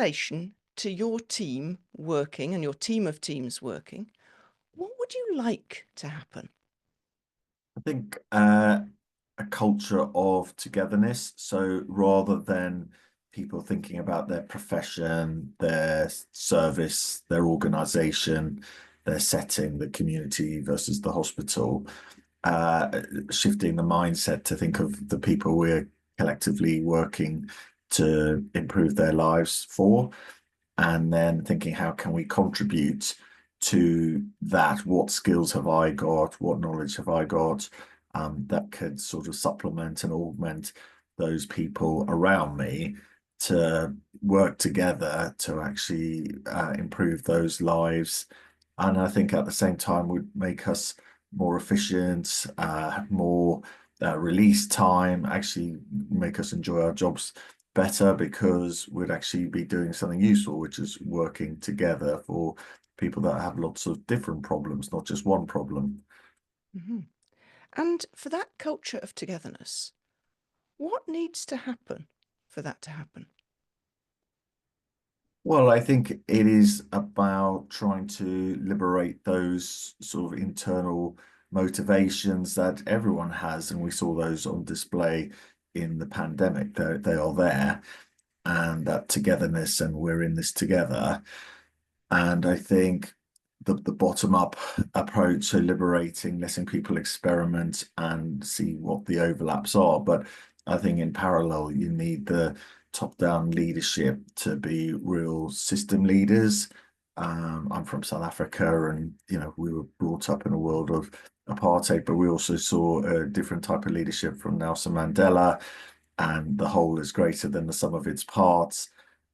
relation to your team working and your team of teams working, what would you like to happen? I think a culture of togetherness. So rather than people thinking about their profession, their service, their organization, their setting, the community versus the hospital, shifting the mindset to think of the people we're collectively working to improve their lives for, and then thinking how can we contribute to that? What skills have I got? What knowledge have I got that could sort of supplement and augment those people around me to work together to actually improve those lives? And I think at the same time would make us more efficient, more release time, actually make us enjoy our jobs better because we'd actually be doing something useful, which is working together for people that have lots of different problems, not just one problem. Mhm. And for that culture of togetherness, what needs to happen for that to happen? Well, I think it is about trying to liberate those sort of internal motivations that everyone has, and we saw those on display in the pandemic. They are there, and that togetherness, and we're in this together. And I think the bottom up approach, so liberating, letting people experiment and see what the overlaps are. But I think in parallel, you need the top down leadership to be real system leaders. I'm from South Africa, and we were brought up in a world of apartheid, but we also saw a different type of leadership from Nelson Mandela, and the whole is greater than the sum of its parts.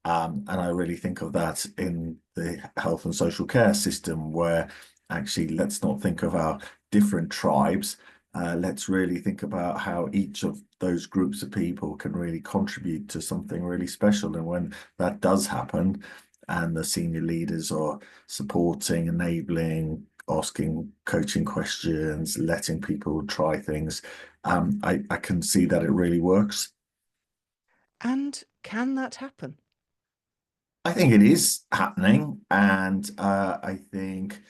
And I really think of that in the health and social care system, where actually let's not think of our different tribes. Let's really think about how each of those groups of people can really contribute to something really special. And when that does happen, and the senior leaders are supporting, enabling, asking coaching questions, letting people try things, I can see that it really works. And can that happen? I think it is happening, and I think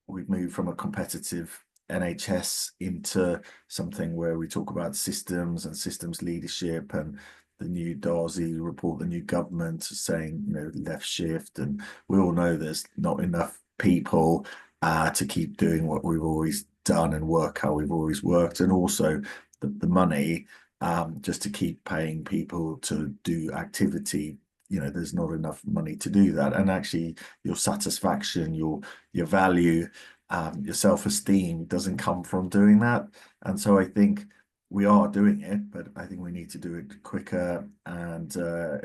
we've moved from a competitive NHS into something where we talk about systems and systems leadership, and the new Darcy report, the new government saying, left shift, and we all know there's not enough people to keep doing what we've always done and work how we've always worked, and also the money just to keep paying people to do activity. There's not enough money to do that, and actually your satisfaction, your value, your self-esteem doesn't come from doing that. And so I think we are doing it, but I think we need to do it quicker, and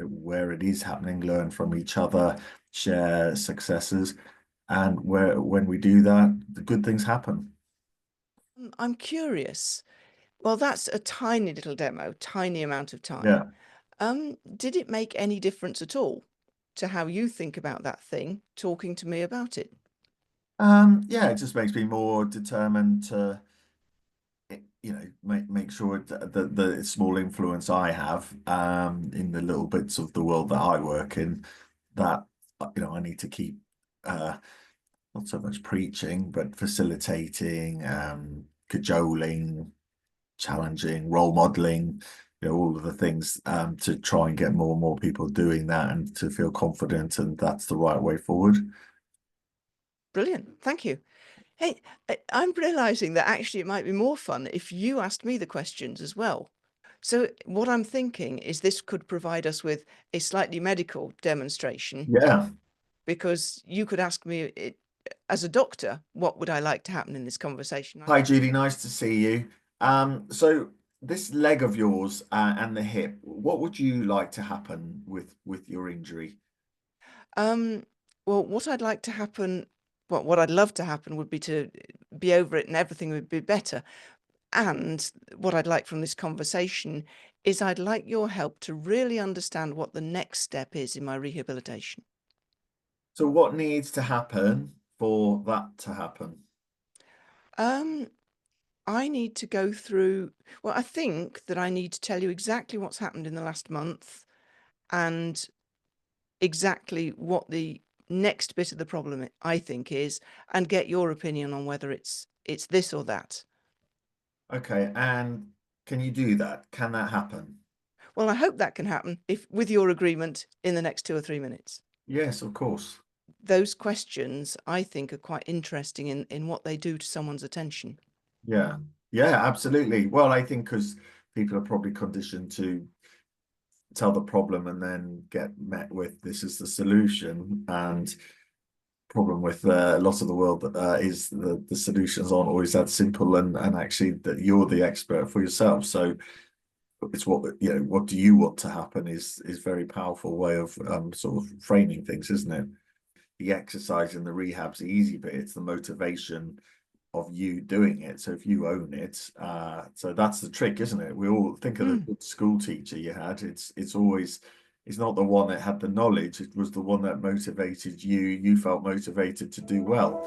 where it is happening, learn from each other, share successes, and when we do that, the good things happen. I'm curious. Well, that's a tiny little demo, tiny amount of time. Yeah. Did it make any difference at all to how you think about that thing, talking to me about it? Yeah, it just makes me more determined to make sure that the small influence I have in the little bits of the world that I work in, that I need to keep not so much preaching, but facilitating, cajoling, challenging, role modeling, all of the things to try and get more and more people doing that and to feel confident, and that's the right way forward. Brilliant. Thank you. Hey, I'm realizing that actually it might be more fun if you asked me the questions as well. So what I'm thinking is this could provide us with a slightly medical demonstration Yeah. because you could ask me as a doctor, what would I like to happen in this conversation? Hi, Judy. Nice to see you. So this leg of yours and the hip, what would you like to happen with your injury? Um, well, what I'd like to happen, well, what I'd love to happen would be to be over it and everything would be better. And what I'd like from this conversation is I'd like your help to really understand what the next step is in my rehabilitation. So what needs to happen for that to happen? Um, I need to go through, well, I think that I need to tell you exactly what's happened in the last month and exactly what the next bit of the problem I think is, and get your opinion on whether it's this or that. Okay, and can you do that? Can that happen? Well, I hope that can happen if with your agreement in the next 2 or 3 minutes. Yes, of course. Those questions I think are quite interesting in what they do to someone's attention. Yeah. Yeah, absolutely. Well, I think because people are probably conditioned to tell the problem and then get met with this is the solution. And problem with a lot of the world is the solutions aren't always that simple, and actually that you're the expert for yourself. So it's what do you want to happen is very powerful way of sort of framing things, isn't it? The exercise and the rehab's the easy bit. It's the motivation of you doing it. So if you own it, so that's the trick, isn't it? We all think of the Mm. good school teacher you had. It's always it's not the one that had the knowledge. It was the one that motivated you. You felt motivated to do well.